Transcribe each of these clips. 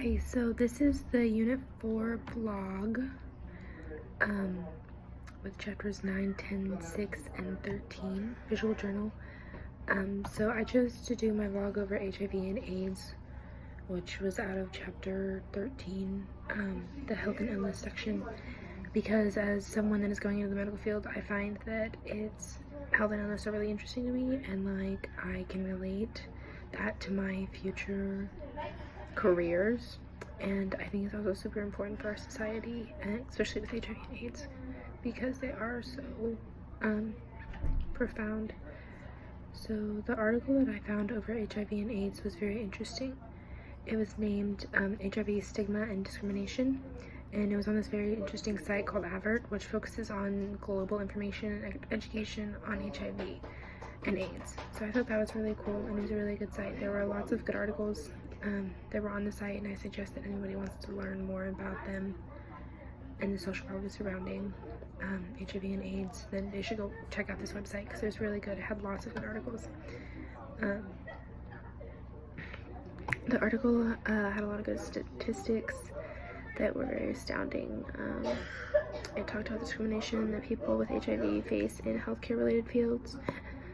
Okay, so this is the Unit 4 blog with chapters 9, 10, 6, and 13, visual journal. So I chose to do my vlog over HIV and AIDS, which was out of chapter 13, the health and illness section, because as someone that is going into the medical field, I find that health and illness are really interesting to me, and like I can relate that to my future careers, and I think it's also super important for our society, and especially with HIV and AIDS, because they are so profound. So the article that I found over HIV and AIDS was very interesting. It was named HIV Stigma and Discrimination, and it was on this very interesting site called Avert, which focuses on global information and education on HIV and AIDS. So I thought that was really cool, and it was a really good site. There were lots of good articles that were on the site, and I suggest that anybody wants to learn more about them and the social problems surrounding HIV and AIDS, then they should go check out this website because it was really good. It had lots of good articles. The article had a lot of good statistics that were very astounding. It talked about discrimination that people with HIV face in healthcare related fields.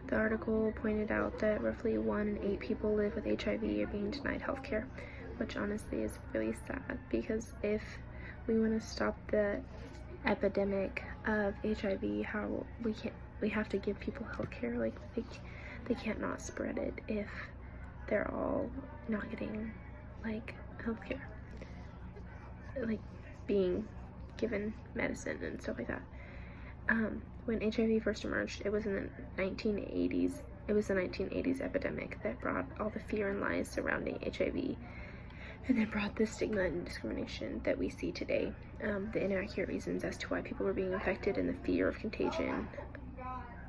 The article pointed out that roughly 1 in 8 people live with HIV are being denied healthcare, which honestly is really sad, because if we want to stop the epidemic of HIV, we have to give people healthcare. Like they can't not spread it if they're all not getting like healthcare, like being given medicine and stuff like that. When HIV first emerged, it was in the 1980s. It was the 1980s epidemic that brought all the fear and lies surrounding HIV, and then brought the stigma and discrimination that we see today. The inaccurate reasons as to why people were being infected and the fear of contagion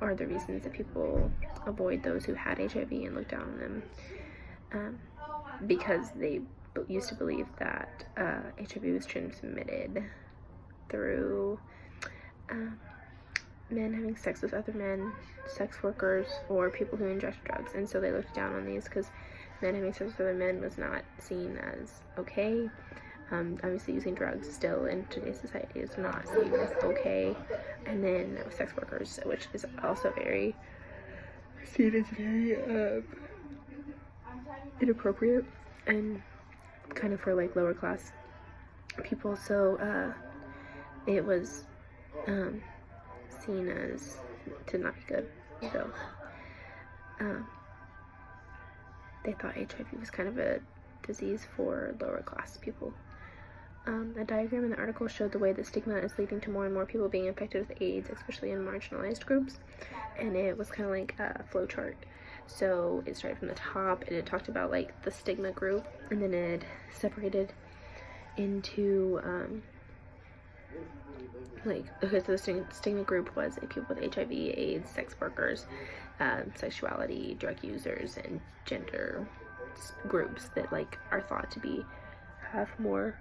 are the reasons that people avoid those who had HIV and look down on them, because they used to believe that HIV was transmitted through men having sex with other men, sex workers, or people who inject drugs, and so they looked down on these because men having sex with other men was not seen as okay. Obviously using drugs still in today's society is not seen as okay, and then sex workers, which is also seen as very inappropriate and kind of for like lower class people, so it was seen as to not be good. So they thought HIV was kind of a disease for lower class people. A diagram in the article showed the way that stigma is leading to more and more people being infected with AIDS, especially in marginalized groups, and it was kind of like a flow chart. So it started from the top, and it talked about like the stigma group, and then it separated into so the stigma group was people with HIV, AIDS, sex workers, sexuality, drug users, and gender groups that like are thought to have more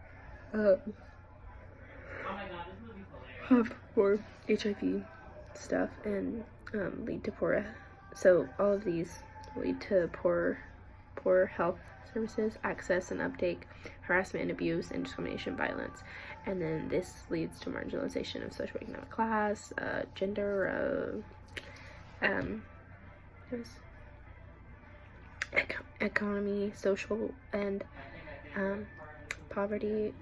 HIV stuff and lead to poor. So all of these lead to poor health services, access and uptake, harassment and abuse, and discrimination, violence. And then this leads to marginalization of socioeconomic class, gender, economy, social, and poverty,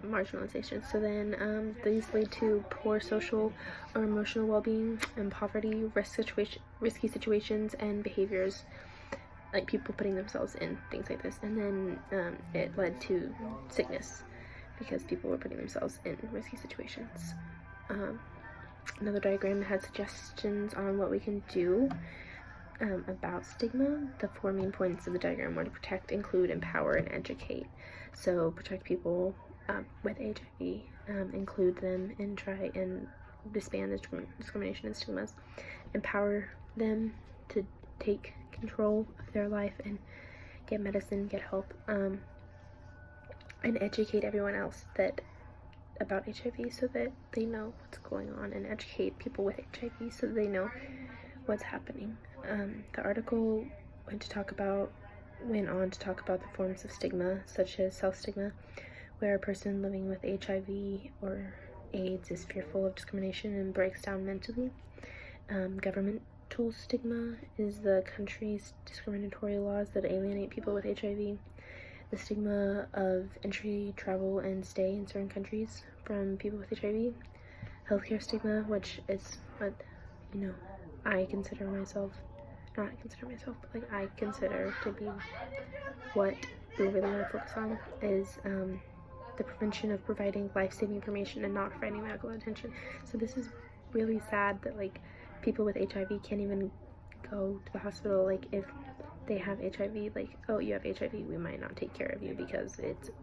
marginalization. So then these lead to poor social or emotional well-being and poverty, risky situations, and behaviors, like people putting themselves in things like this. And then it led to sickness because people were putting themselves in risky situations. Another diagram had suggestions on what we can do about stigma. The 4 main points of the diagram were to protect, include, empower, and educate. So protect people with HIV, include them, and try and disband the discrimination and stigmas. Empower them to take control of their life and get medicine, get help, and educate everyone else about HIV so that they know what's going on, and educate people with HIV so that they know what's happening. The article went to talk about went on to talk about the forms of stigma, such as self-stigma, where a person living with HIV or AIDS is fearful of discrimination and breaks down mentally. Governmental stigma is the country's discriminatory laws that alienate people with HIV. The stigma of entry, travel, and stay in certain countries from people with HIV. Healthcare stigma, which is what, I consider myself, not consider myself, but like I consider to be what we really want to focus on, is the prevention of providing life-saving information and not providing medical attention. So this is really sad that like people with HIV can't even go to the hospital. Like if they have HIV, like, oh, you have HIV, we might not take care of you because it's a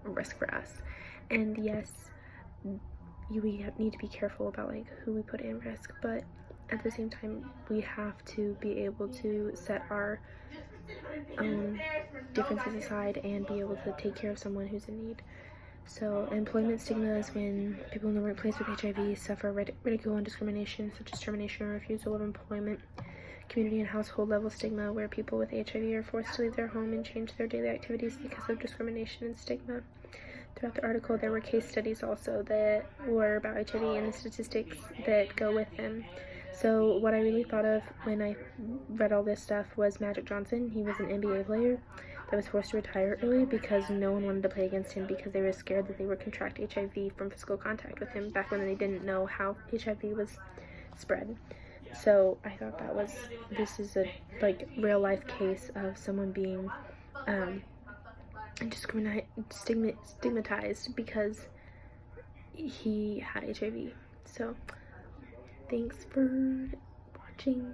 risk for us. And yes, we need to be careful about like who we put in risk, but at the same time we have to be able to set our own differences aside and be able to take care of someone who's in need. So employment stigma is when people in the workplace with HIV suffer ridicule and discrimination, such as termination or refusal of employment. Community and household level stigma, where people with HIV are forced to leave their home and change their daily activities because of discrimination and stigma. Throughout the article, there were case studies also that were about HIV and the statistics that go with them. So what I really thought of when I read all this stuff was Magic Johnson. He was an NBA player that was forced to retire early because no one wanted to play against him because they were scared that they would contract HIV from physical contact with him back when they didn't know how HIV was spread. So I thought this is a like real life case of someone being stigmatized because he had HIV. So thanks for watching.